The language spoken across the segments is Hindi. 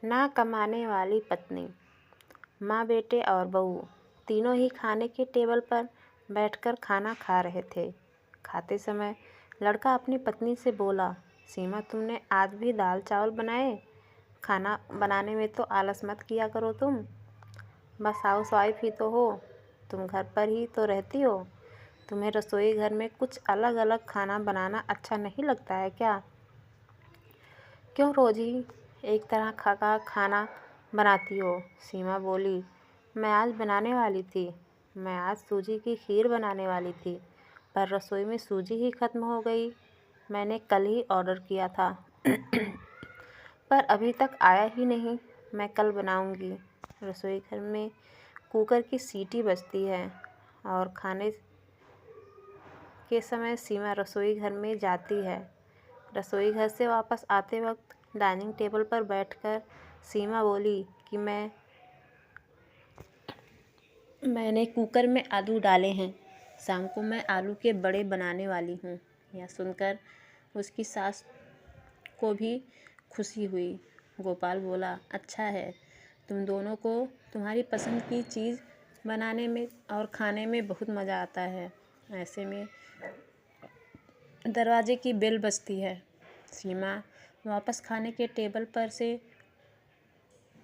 ना कमाने वाली पत्नी। माँ, बेटे और बहू तीनों ही खाने के टेबल पर बैठकर खाना खा रहे थे। खाते समय लड़का अपनी पत्नी से बोला, सीमा, तुमने आज भी दाल चावल बनाए? खाना बनाने में तो आलस मत किया करो तुम। बस हाउस वाइफ ही तो हो, तुम घर पर ही तो रहती हो। तुम्हें रसोई घर में कुछ अलग अलग खाना बनाना अच्छा नहीं लगता है क्या? क्यों रोज ही एक तरह का खाना बनाती हो? सीमा बोली, मैं आज बनाने वाली थी। मैं आज सूजी की खीर बनाने वाली थी, पर रसोई में सूजी ही ख़त्म हो गई। मैंने कल ही ऑर्डर किया था पर अभी तक आया ही नहीं। मैं कल बनाऊंगी। रसोई घर में कुकर की सीटी बजती है और खाने के समय सीमा रसोई घर में जाती है। रसोई घर से वापस आते वक्त डाइनिंग टेबल पर बैठकर सीमा बोली कि मैंने कुकर में आलू डाले हैं। शाम को मैं आलू के बड़े बनाने वाली हूँ। यह सुनकर उसकी सास को भी खुशी हुई। गोपाल बोला, अच्छा है, तुम दोनों को तुम्हारी पसंद की चीज़ बनाने में और खाने में बहुत मज़ा आता है। ऐसे में दरवाजे की बेल बजती है। सीमा वापस खाने के टेबल पर से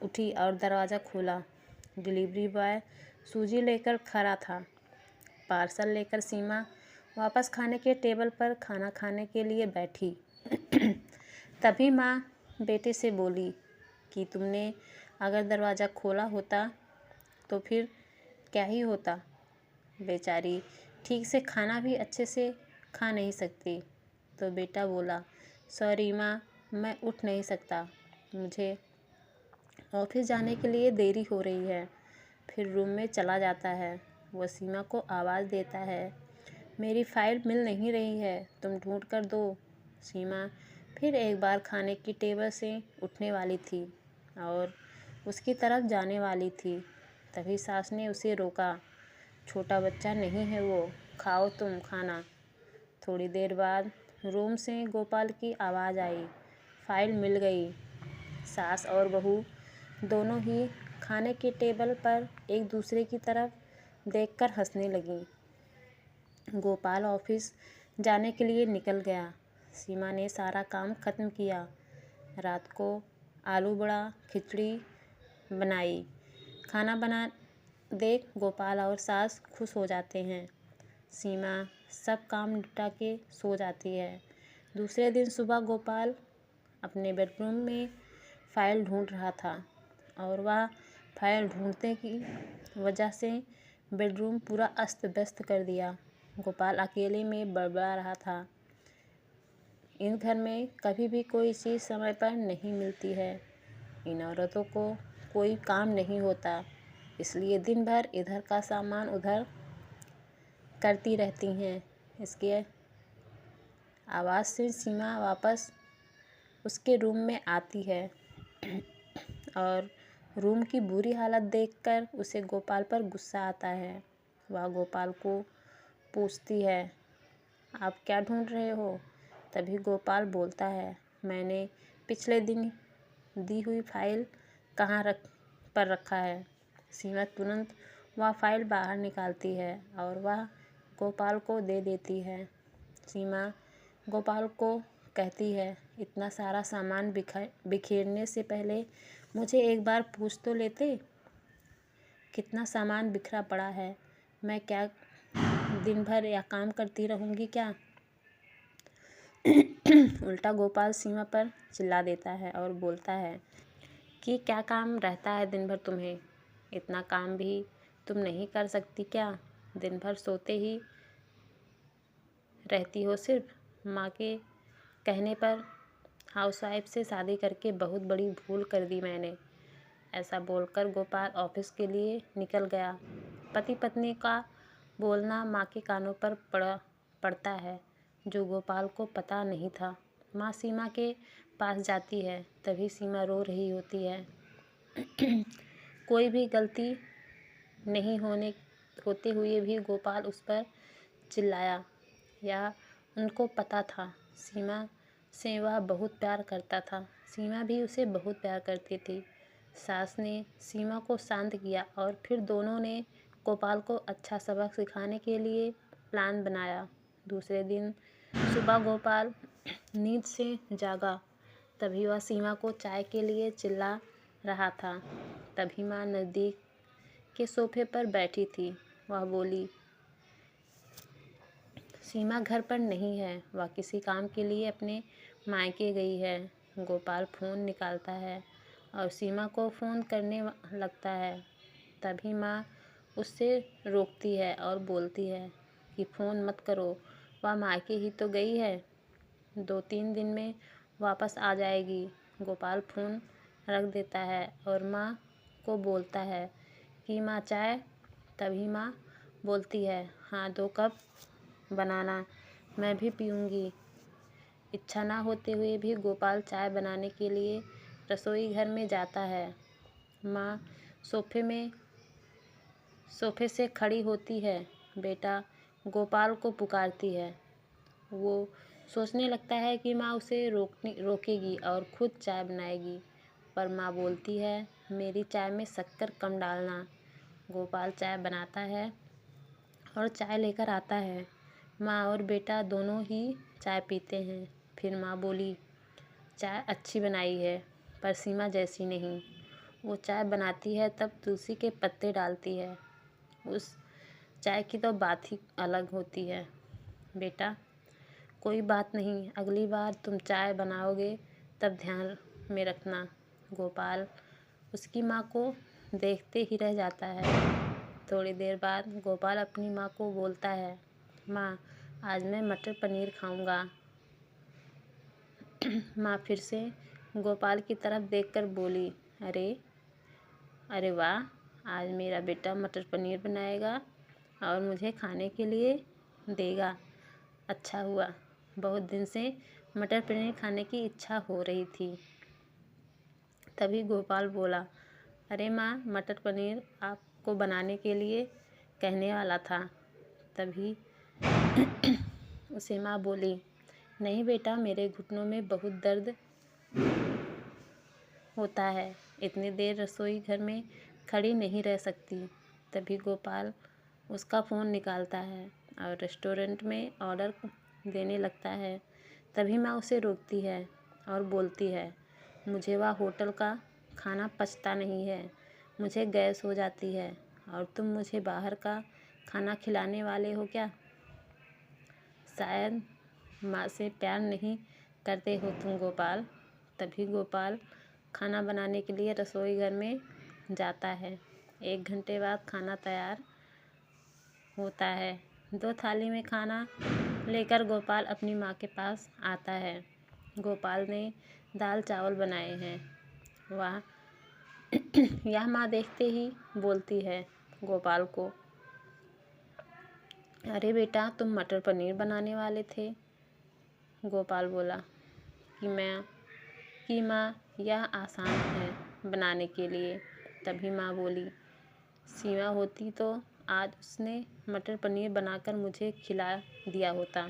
उठी और दरवाज़ा खोला। डिलीवरी बॉय सूजी लेकर खड़ा था। पार्सल लेकर सीमा वापस खाने के टेबल पर खाना खाने के लिए बैठी। तभी माँ बेटे से बोली कि तुमने अगर दरवाज़ा खोला होता तो फिर क्या ही होता। बेचारी ठीक से खाना भी अच्छे से खा नहीं सकती। तो बेटा बोला, सॉरी माँ, मैं उठ नहीं सकता, मुझे ऑफिस जाने के लिए देरी हो रही है। फिर रूम में चला जाता है। वह सीमा को आवाज़ देता है, मेरी फ़ाइल मिल नहीं रही है, तुम ढूंढ कर दो। सीमा फिर एक बार खाने की टेबल से उठने वाली थी और उसकी तरफ जाने वाली थी। तभी सास ने उसे रोका, छोटा बच्चा नहीं है वो, खाओ तुम खाना। थोड़ी देर बाद रूम से गोपाल की आवाज़ आई, फ़ाइल मिल गई। सास और बहू दोनों ही खाने के टेबल पर एक दूसरे की तरफ देखकर हंसने लगी। गोपाल ऑफिस जाने के लिए निकल गया। सीमा ने सारा काम ख़त्म किया। रात को आलू बड़ा खिचड़ी बनाई। खाना बना देख गोपाल और सास खुश हो जाते हैं। सीमा सब काम निपटा के सो जाती है। दूसरे दिन सुबह गोपाल अपने बेडरूम में फ़ाइल ढूंढ रहा था और वह फाइल ढूंढने की वजह से बेडरूम पूरा अस्त व्यस्त कर दिया। गोपाल अकेले में बड़बड़ा रहा था, इन घर में कभी भी कोई चीज़ समय पर नहीं मिलती है। इन औरतों को कोई काम नहीं होता, इसलिए दिन भर इधर का सामान उधर करती रहती हैं। इसके आवाज़ से सीमा वापस उसके रूम में आती है और रूम की बुरी हालत देखकर उसे गोपाल पर गुस्सा आता है। वह गोपाल को पूछती है, आप क्या ढूंढ रहे हो? तभी गोपाल बोलता है, मैंने पिछले दिन दी हुई फाइल कहाँ पर रखा है। सीमा तुरंत वह फाइल बाहर निकालती है और वह गोपाल को दे देती है। सीमा गोपाल को कहती है, इतना सारा सामान बिखेरने से पहले मुझे एक बार पूछ तो लेते, कितना सामान बिखरा पड़ा है, मैं क्या दिन भर या काम करती रहूँगी क्या? उल्टा गोपाल सीमा पर चिल्ला देता है और बोलता है कि क्या काम रहता है दिन भर तुम्हें? इतना काम भी तुम नहीं कर सकती क्या? दिन भर सोते ही रहती हो सिर्फ। माँ के कहने पर हाउसवाइफ से शादी करके बहुत बड़ी भूल कर दी मैंने। ऐसा बोलकर गोपाल ऑफिस के लिए निकल गया। पति पत्नी का बोलना माँ के कानों पर पड़ता है, जो गोपाल को पता नहीं था। माँ सीमा के पास जाती है, तभी सीमा रो रही होती है। कोई भी गलती नहीं होते हुए भी गोपाल उस पर चिल्लाया। यह उनको पता था, सीमा से वह बहुत प्यार करता था। सीमा भी उसे बहुत प्यार करती थी। सास ने सीमा को शांत किया और फिर दोनों ने गोपाल को अच्छा सबक सिखाने के लिए प्लान बनाया। दूसरे दिन सुबह गोपाल नींद से जागा, तभी वह सीमा को चाय के लिए चिल्ला रहा था। तभी माँ नज़दीक के सोफे पर बैठी थी। वह बोली, सीमा घर पर नहीं है, वह किसी काम के लिए अपने मायके गई है। गोपाल फ़ोन निकालता है और सीमा को फ़ोन करने लगता है। तभी माँ उससे रोकती है और बोलती है कि फ़ोन मत करो, वह मायके ही तो गई है, 2-3 दिन में वापस आ जाएगी। गोपाल फ़ोन रख देता है और माँ को बोलता है कि माँ चाय। तभी माँ बोलती है, हाँ 2 कप बनाना, मैं भी पीऊँगी। इच्छा ना होते हुए भी गोपाल चाय बनाने के लिए रसोई घर में जाता है। माँ सोफे से खड़ी होती है, बेटा गोपाल को पुकारती है। वो सोचने लगता है कि माँ उसे रोकेगी और खुद चाय बनाएगी, पर माँ बोलती है, मेरी चाय में शक्कर कम डालना। गोपाल चाय बनाता है और चाय लेकर आता है। माँ और बेटा दोनों ही चाय पीते हैं। फिर माँ बोली, चाय अच्छी बनाई है, पर सीमा जैसी नहीं। वो चाय बनाती है तब तुलसी के पत्ते डालती है, उस चाय की तो बात ही अलग होती है। बेटा कोई बात नहीं, अगली बार तुम चाय बनाओगे तब ध्यान में रखना। गोपाल उसकी माँ को देखते ही रह जाता है। थोड़ी देर बाद गोपाल अपनी माँ को बोलता है, माँ आज मैं मटर पनीर खाऊंगा। माँ फिर से गोपाल की तरफ देखकर बोली, अरे वाह, आज मेरा बेटा मटर पनीर बनाएगा और मुझे खाने के लिए देगा। अच्छा हुआ, बहुत दिन से मटर पनीर खाने की इच्छा हो रही थी। तभी गोपाल बोला, अरे माँ, मटर पनीर आपको बनाने के लिए कहने वाला था। तभी उसे माँ बोली, नहीं बेटा, मेरे घुटनों में बहुत दर्द होता है, इतनी देर रसोई घर में खड़ी नहीं रह सकती। तभी गोपाल उसका फ़ोन निकालता है और रेस्टोरेंट में ऑर्डर देने लगता है। तभी माँ उसे रोकती है और बोलती है, मुझे वह होटल का खाना पचता नहीं है, मुझे गैस हो जाती है और तुम मुझे बाहर का खाना खिलाने वाले हो क्या? शायद माँ से प्यार नहीं करते हो तुम गोपाल। तभी गोपाल खाना बनाने के लिए रसोई घर में जाता है। 1 घंटे बाद खाना तैयार होता है। 2 थाली में खाना लेकर गोपाल अपनी माँ के पास आता है। गोपाल ने दाल चावल बनाए हैं। यह माँ देखते ही बोलती है गोपाल को, अरे बेटा, तुम मटर पनीर बनाने वाले थे। गोपाल बोला कि माँ यह आसान है बनाने के लिए। तभी माँ बोली, सीमा होती तो आज उसने मटर पनीर बनाकर मुझे खिला दिया होता,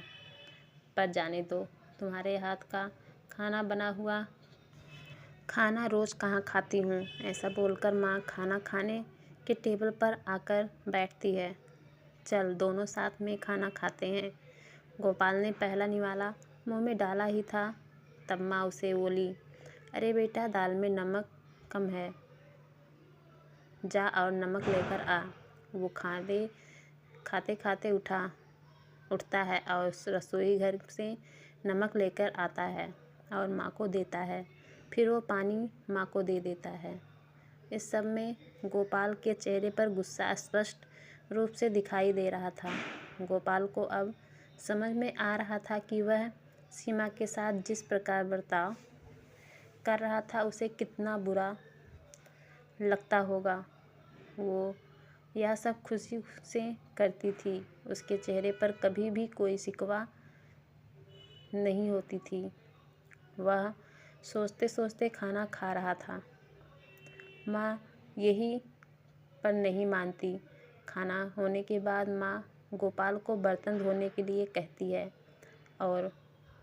पर जाने दो, तुम्हारे हाथ का खाना बना हुआ खाना रोज़ कहाँ खाती हूँ। ऐसा बोलकर माँ खाना खाने के टेबल पर आकर बैठती है। चल दोनों साथ में खाना खाते हैं। गोपाल ने पहला निवाला मुंह में डाला ही था, तब माँ उसे बोली, अरे बेटा, दाल में नमक कम है, जा और नमक लेकर आ। वो खाते खाते उठता है और रसोई घर से नमक लेकर आता है और माँ को देता है। फिर वो पानी माँ को दे देता है। इस सब में गोपाल के चेहरे पर गुस्सा स्पष्ट रूप से दिखाई दे रहा था। गोपाल को अब समझ में आ रहा था कि वह सीमा के साथ जिस प्रकार बर्ताव कर रहा था उसे कितना बुरा लगता होगा। वो यह सब खुशी से करती थी, उसके चेहरे पर कभी भी कोई शिकवा नहीं होती थी। वह सोचते सोचते खाना खा रहा था। माँ यही पर नहीं मानती। खाना होने के बाद माँ गोपाल को बर्तन धोने के लिए कहती है और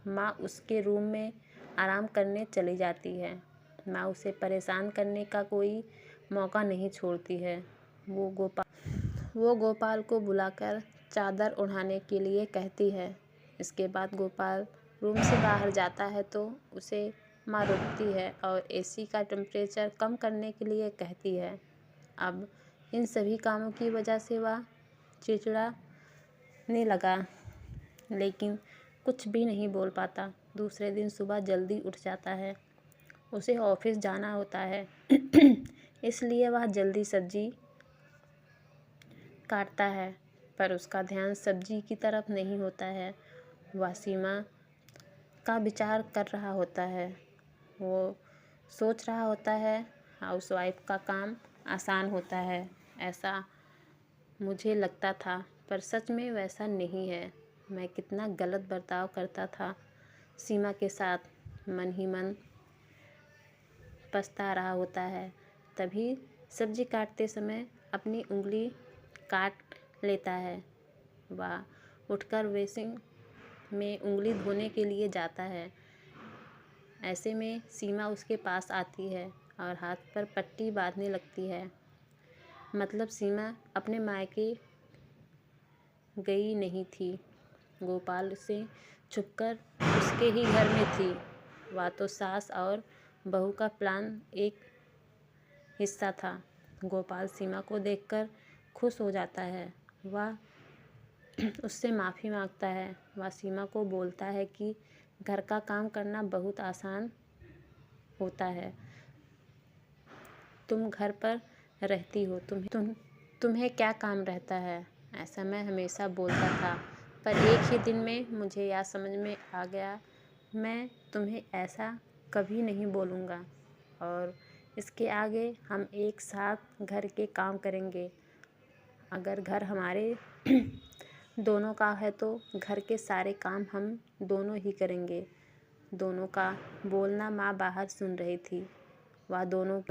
माँ उसके रूम में आराम करने चली जाती है। माँ उसे परेशान करने का कोई मौका नहीं छोड़ती है। वो गोपाल को बुलाकर चादर ओढ़ाने के लिए कहती है। इसके बाद गोपाल रूम से बाहर जाता है तो उसे माँ रोकती है और एसी का टेम्परेचर कम करने के लिए कहती है। अब इन सभी कामों की वजह से वह चिड़चिड़ाने लगा, लेकिन कुछ भी नहीं बोल पाता। दूसरे दिन सुबह जल्दी उठ जाता है। उसे ऑफिस जाना होता है इसलिए वह जल्दी सब्जी काटता है, पर उसका ध्यान सब्जी की तरफ नहीं होता है। वह सीमा का विचार कर रहा होता है। वो सोच रहा होता है हाउसवाइफ का काम आसान होता है, ऐसा मुझे लगता था, पर सच में वैसा नहीं है। मैं कितना गलत बर्ताव करता था सीमा के साथ, मन ही मन पछता रहा होता है। तभी सब्जी काटते समय अपनी उंगली काट लेता है। वह उठकर बेसिन में उंगली धोने के लिए जाता है। ऐसे में सीमा उसके पास आती है और हाथ पर पट्टी बांधने लगती है। मतलब सीमा अपने मायके गई नहीं थी, गोपाल से छुपकर उसके ही घर में थी। वह तो सास और बहू का प्लान एक हिस्सा था। गोपाल सीमा को देखकर खुश हो जाता है। वह उससे माफ़ी मांगता है। वह सीमा को बोलता है कि घर का काम करना बहुत आसान होता है। तुम घर पर रहती हो, तुम्हें क्या काम रहता है, ऐसा मैं हमेशा बोलता था, पर एक ही दिन में मुझे यह समझ में आ गया, मैं तुम्हें ऐसा कभी नहीं बोलूँगा और इसके आगे हम एक साथ घर के काम करेंगे। अगर घर हमारे दोनों का है तो घर के सारे काम हम दोनों ही करेंगे। दोनों का बोलना माँ बाहर सुन रही थी। वह दोनों